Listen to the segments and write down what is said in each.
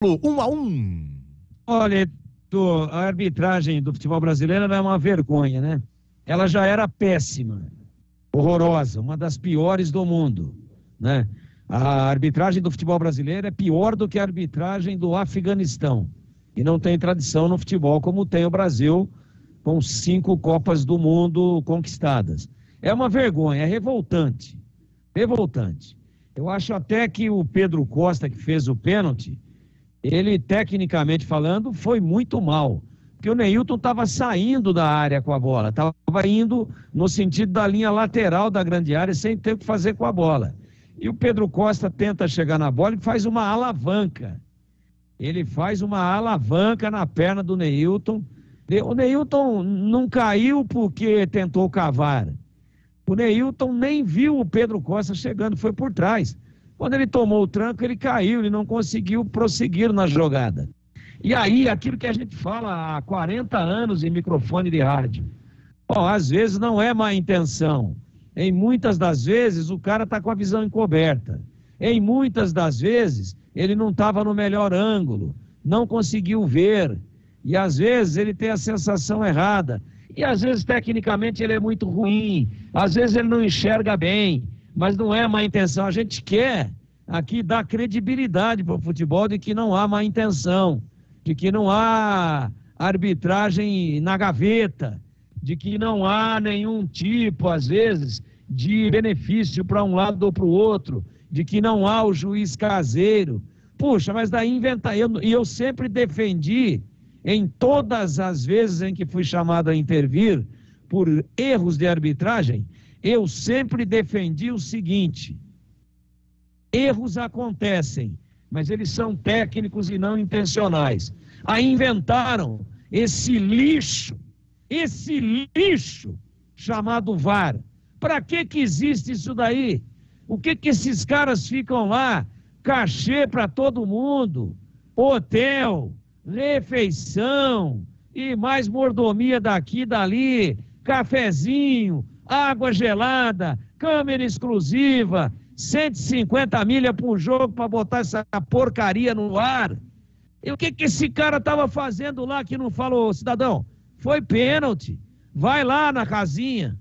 1-1. Olha, a arbitragem do futebol brasileiro é uma vergonha, né? Ela já era péssima, horrorosa, uma das piores do mundo, né? A arbitragem do futebol brasileiro é pior do que a arbitragem do Afeganistão. E não tem tradição no futebol como tem o Brasil, com 5 Copas do Mundo conquistadas. É uma vergonha, é revoltante. Revoltante. Eu acho até que o Pedro Costa, que fez o pênalti, ele, tecnicamente falando, foi muito mal. Porque o Neilton estava saindo da área com a bola, estava indo no sentido da linha lateral da grande área, sem ter o que fazer com a bola. E o Pedro Costa tenta chegar na bola e faz uma alavanca. Ele faz uma alavanca na perna do Neilton. O Neilton não caiu porque tentou cavar. O Neilton nem viu o Pedro Costa chegando, foi por trás. Quando ele tomou o tranco, ele caiu, ele não conseguiu prosseguir na jogada. E aí, aquilo que a gente fala há 40 anos em microfone de rádio. Bom, às vezes não é má intenção. Em muitas das vezes, o cara está com a visão encoberta. Em muitas das vezes, ele não estava no melhor ângulo, não conseguiu ver. E às vezes ele tem a sensação errada. E às vezes, tecnicamente, ele é muito ruim. Às vezes ele não enxerga bem. Mas não é má intenção. A gente quer aqui dar credibilidade para o futebol de que não há má intenção, de que não há arbitragem na gaveta, de que não há nenhum tipo, às vezes, de benefício para um lado ou para o outro, de que não há o juiz caseiro. Puxa, mas daí inventar. E eu sempre defendi, em todas as vezes em que fui chamado a intervir por erros de arbitragem, eu sempre defendi o seguinte: erros acontecem, mas eles são técnicos e não intencionais. Aí inventaram esse lixo chamado VAR. Para que existe isso daí? O que esses caras ficam lá? Cachê para todo mundo, hotel, refeição e mais mordomia daqui e dali, cafezinho, água gelada, câmera exclusiva, 150 milha por jogo para botar essa porcaria no ar. E o que esse cara estava fazendo lá que não falou, cidadão? Foi pênalti. Vai lá na casinha,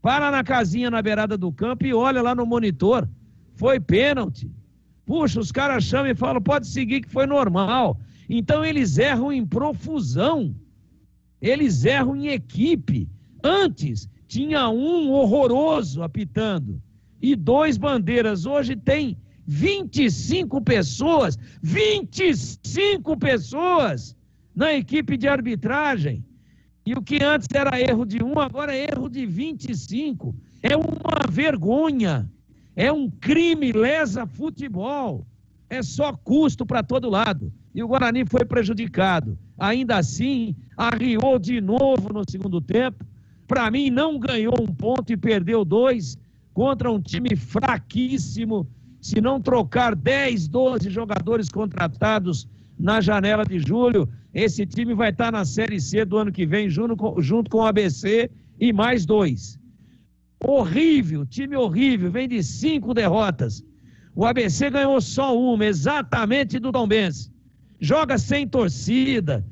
para na casinha na beirada do campo e olha lá no monitor. Foi pênalti. Puxa, os caras chamam e falam, pode seguir que foi normal. Então eles erram em profusão. Eles erram em equipe. Antes tinha um horroroso apitando e 2 bandeiras. Hoje tem 25 pessoas na equipe de arbitragem. E o que antes era erro de 1, agora é erro de 25. É uma vergonha. É um crime, lesa futebol. É só custo para todo lado. E o Guarani foi prejudicado. Ainda assim, arriou de novo no segundo tempo. Para mim, não ganhou 1 ponto e perdeu 2 contra um time fraquíssimo. Se não trocar 10, 12 jogadores contratados na janela de julho, esse time vai estar na Série C do ano que vem, junto com o ABC e mais 2. Horrível, time horrível, vem de 5 derrotas. O ABC ganhou só 1, exatamente do Tombense. Joga sem torcida,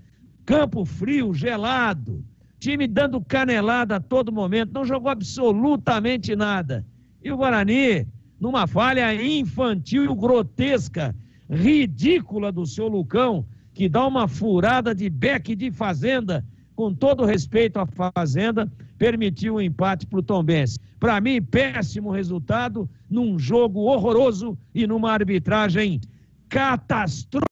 campo frio, gelado. Time dando canelada a todo momento, não jogou absolutamente nada. E o Guarani, numa falha infantil, grotesca, ridícula do seu Lucão, que dá uma furada de beque de fazenda, com todo respeito à fazenda, permitiu o empate para o Tombense. Para mim, péssimo resultado, num jogo horroroso e numa arbitragem catastrófica.